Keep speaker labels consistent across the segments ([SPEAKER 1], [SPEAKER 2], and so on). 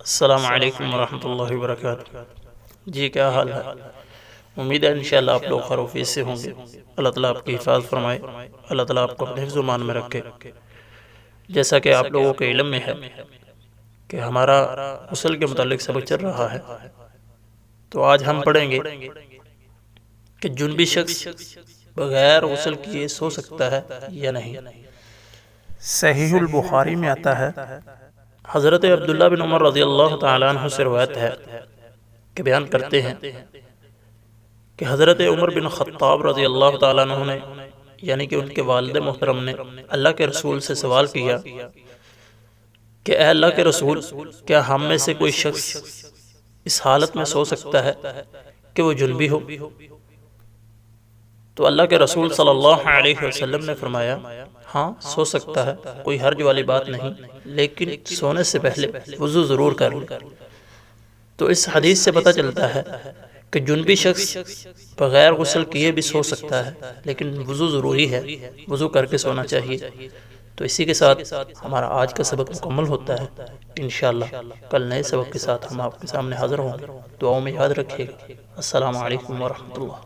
[SPEAKER 1] السلام علیکم ورحمۃ اللہ وبرکاتہ۔ جی کیا حال ہے؟ امید ہے انشاءاللہ آپ لوگ خیر و عافیت سے ہوں گے۔ اللہ تعالیٰ آپ کی حفاظت فرمائے، اللہ تعالیٰ آپ کو اپنے حفظ و ایمان میں رکھے۔ جیسا کہ آپ لوگوں کے علم میں ہے کہ ہمارا غسل کے متعلق سبق چل رہا ہے، تو آج ہم پڑھیں گے کہ جنبی شخص بغیر غسل کیے سو سکتا ہے یا نہیں۔ صحیح البخاری میں آتا ہے، حضرت عبداللہ بن عمر رضی اللہ تعالیٰ عنہ سے روایت ہے کہ بیان کرتے ہیں کہ حضرت عمر بن خطاب رضی اللہ تعالیٰ عنہ نے، یعنی کہ ان کے والد محترم نے، اللہ کے رسول سے سوال کیا کہ اے اللہ کے رسول، کیا ہم میں سے کوئی شخص اس حالت میں سو سکتا ہے کہ وہ جنبی ہو؟ تو اللہ کے رسول صلی اللہ علیہ وسلم نے فرمایا، ہاں سو سکتا ہے، کوئی حرج والی بات نہیں، لیکن سونے سے پہلے وضو ضرور کر لے۔ تو اس حدیث سے پتہ چلتا ہے کہ جنبی شخص بغیر غسل کیے بھی سو سکتا ہے، لیکن وضو ضروری ہے، وضو کر کے سونا چاہیے۔ تو اسی کے ساتھ ہمارا آج کا سبق مکمل ہوتا ہے۔ انشاءاللہ کل نئے سبق کے ساتھ ہم آپ کے سامنے حاضر ہوں گے۔ دعاؤں میں یاد رکھیے گا۔ السلام علیکم ورحمۃ اللہ۔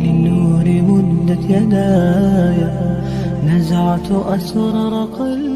[SPEAKER 2] للنور مدت يداي، نزعت أسرار قلبي